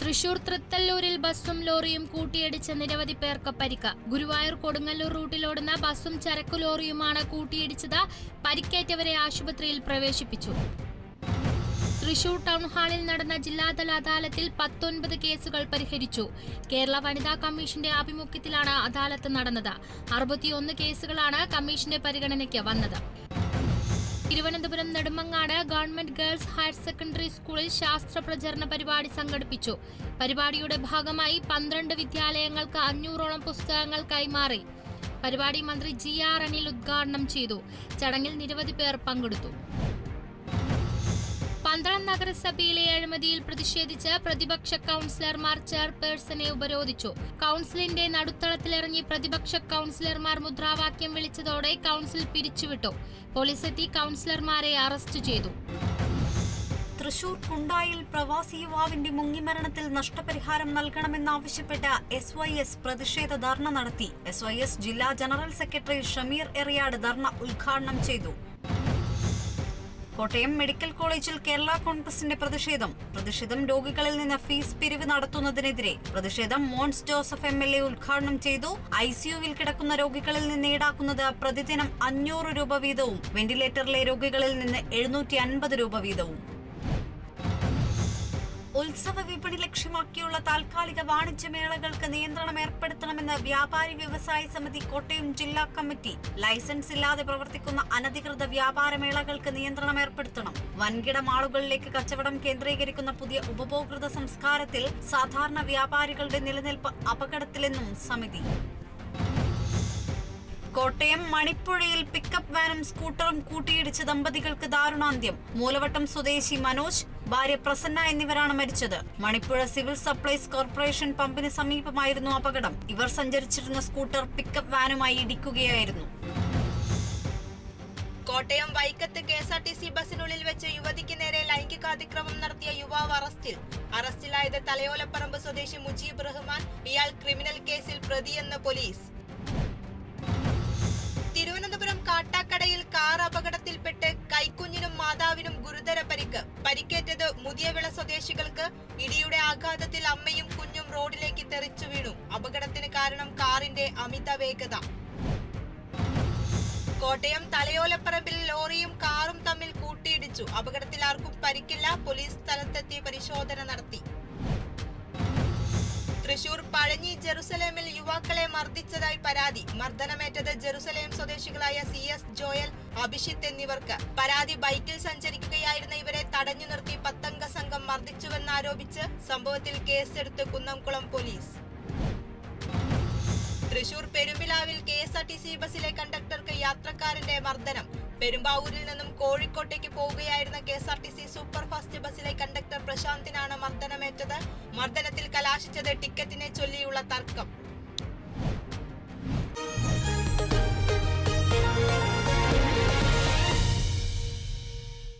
തൃശൂർ തൃത്തല്ലൂരിൽ ബസ്സും ലോറിയും കൂട്ടിയിടിച്ച് നിരവധി പേർക്ക് പരിക്ക്. ഗുരുവായൂർ കൊടുങ്ങല്ലൂർ റൂട്ടിലോടുന്ന ബസ്സും ചരക്കു ലോറിയുമാണ് കൂട്ടിയിടിച്ചത്. പരിക്കേറ്റവരെ ആശുപത്രിയിൽ പ്രവേശിപ്പിച്ചു. തൃശൂർ ടൗൺ ഹാളിൽ നടന്ന ജില്ലാതല അദാലത്തിൽ 19 കേസുകൾ പരിഹരിച്ചു. കേരള വനിതാ കമ്മീഷന്റെ ആഭിമുഖ്യത്തിലാണ് അദാലത്ത് നടന്നത്. 61 കേസുകളാണ് കമ്മീഷന്റെ പരിഗണനയ്ക്ക് വന്നത്. Thiruvananthapuram Nedumangad government girls higher secondary സ്കൂളിൽ ശാസ്ത്ര പ്രചരണ പരിപാടി സംഘടിപ്പിച്ചു. പരിപാടിയുടെ ഭാഗമായി 12 വിദ്യാലയങ്ങൾക്ക് 500ഓളം പുസ്തകങ്ങൾ കൈമാറി. പരിപാടി മന്ത്രി GR അനിൽ ഉദ്ഘാടനം ചെയ്തു. ചടങ്ങിൽ നിരവധി പേർ പങ്കെടുത്തു. പന്തളം നഗരസഭയിലെ അഴിമതിയിൽ പ്രതിഷേധിച്ച് പ്രതിപക്ഷ കൌൺസിലർമാർ ചെയർപേഴ്സണെ ഉപരോധിച്ചു. കൌൺസിലിന്റെ നടുത്തളത്തിലിറങ്ങി പ്രതിപക്ഷ കൌൺസിലർമാർ മുദ്രാവാക്യം വിളിച്ചതോടെ കൌൺസിൽ പിരിച്ചുവിട്ടു. പോലീസെത്തി കൌൺസിലർമാരെ അറസ്റ്റ് ചെയ്തു. തൃശൂർ കുണ്ടായിൽ പ്രവാസി യുവാവിന്റെ മുങ്ങിമരണത്തിൽ നഷ്ടപരിഹാരം നൽകണമെന്നാവശ്യപ്പെട്ട് SYS പ്രതിഷേധ ധർണ നടത്തി. SYS ജില്ലാ ജനറൽ സെക്രട്ടറി ഷമീർ എറിയാട് ധർണ ഉദ്ഘാടനം ചെയ്തു. കോട്ടയം മെഡിക്കൽ കോളേജിൽ കേരള കോൺഗ്രസിന്റെ പ്രതിഷേധം രോഗികളിൽ നിന്ന് ഫീസ് പിരിവ് നടത്തുന്നതിനെതിരെ പ്രതിഷേധം മോൻസ് ജോസഫ് MLA ഉദ്ഘാടനം ചെയ്തു. ICUവിൽ കിടക്കുന്ന രോഗികളിൽ നിന്ന് ഈടാക്കുന്നത് പ്രതിദിനം 500 രൂപ വീതവും വെന്റിലേറ്ററിലെ രോഗികളിൽ നിന്ന് 750 രൂപ വീതവും. ഉത്സവ വിപണി ലക്ഷ്യമാക്കിയുള്ള താൽക്കാലിക വാണിജ്യമേളകൾക്ക് നിയന്ത്രണം ഏർപ്പെടുത്തണമെന്ന് വ്യാപാരി വ്യവസായ സമിതി കോട്ടയം ജില്ലാ കമ്മിറ്റി. ലൈസൻസ് ഇല്ലാതെ പ്രവർത്തിക്കുന്ന അനധികൃത വ്യാപാരമേളകൾക്ക് നിയന്ത്രണം ഏർപ്പെടുത്തണം. വൻകിട മാളുകളിലേക്ക് കച്ചവടം കേന്ദ്രീകരിക്കുന്ന പുതിയ ഉപഭോക്തൃ സംസ്കാരത്തിൽ സാധാരണ വ്യാപാരികളുടെ നിലനിൽപ്പ് അപകടത്തിലെന്നും സമിതി. കോട്ടയം മണിപ്പുഴയിൽ പിക്കപ്പ് വാനും സ്കൂട്ടറും കൂട്ടിയിടിച്ച് ദമ്പതികൾക്ക് ദാരുണാന്ത്യം. മൂലവട്ടം സ്വദേശി മനോജ്, ഭാര്യ പ്രസന്ന എന്നിവരാണ് മരിച്ചത്. മണിപ്പുഴ സിവിൽ സപ്ലൈസ് കോർപ്പറേഷൻ പമ്പിന് സമീപമായിരുന്നു അപകടം. ഇവർ സഞ്ചരിച്ചിരുന്ന സ്കൂട്ടർ പിക്കപ്പ് വാനുമായി ഇടിക്കുകയായിരുന്നു. കോട്ടയം വൈക്കത്ത് KSRTC ബസിനുള്ളിൽ വെച്ച് യുവതിക്ക് നേരെ ലൈംഗികാതിക്രമം നടത്തിയ യുവാവ് അറസ്റ്റിലായത് തലയോലപ്പറമ്പ് സ്വദേശി മുജീബ് റഹ്മാൻ. ഇയാൾ ക്രിമിനൽ കേസിൽ പ്രതിയെന്ന് പോലീസ്. തിരുവനന്തപുരം കാട്ടാക്കടയിൽ കാർ അപകടത്തിൽപ്പെട്ട് കൈക്കുഞ്ഞിനും മാതാവിനും ഗുരുതര പരിക്കേറ്റത് മുതിയവിള സ്വദേശികൾക്ക്. ഇടിയുടെ ആഘാതത്തിൽ അമ്മയും കുഞ്ഞും റോഡിലേക്ക് തെറിച്ചു വീണു. അപകടത്തിന് കാരണം കാറിന്റെ അമിത വേഗത. കോട്ടയം തലയോലപ്പറമ്പിൽ ലോറിയും കാറും തമ്മിൽ കൂട്ടിയിടിച്ചു. അപകടത്തിൽ ആർക്കും പരിക്കില്ല. പോലീസ് സ്ഥലത്തെത്തി പരിശോധന നടത്തി. തൃശൂർ പഴഞ്ഞി ജെറുസലേമിൽ യുവാക്കളെ മർദ്ദിച്ചതായി പരാതി. മർദ്ദനമേറ്റത് ജെറുസലേം സ്വദേശികളായ CS ജോയൽ, അഭിഷിത്ത് എന്നിവർക്ക്. പരാതി ബൈക്കിൽ സഞ്ചരിക്കുകയായിരുന്ന ഇവരെ തടഞ്ഞു നിർത്തി 10 അംഗ സംഘം മർദ്ദിച്ചുവെന്നാരോപിച്ച് സംഭവത്തിൽ കേസെടുത്ത് കുന്നംകുളം പോലീസ്. തൃശൂർ പെരുമ്പിലാവിൽ KSRTC ബസിലെ കണ്ടക്ടർക്ക് യാത്രക്കാരന്റെ മർദ്ദനം. പെരുമ്പാവൂരിൽ നിന്നും കോഴിക്കോട്ടേക്ക് പോവുകയായിരുന്ന KSRTC സൂപ്പർഫാസ്റ്റ് ബസിലെ കണ്ടക്ടർ പ്രശാന്തിനാണ് മർദ്ദനമേറ്റത്. മർദ്ദനത്തിൽ കലാശിച്ചത് ടിക്കറ്റിനെ ചൊല്ലിയുള്ള തർക്കം.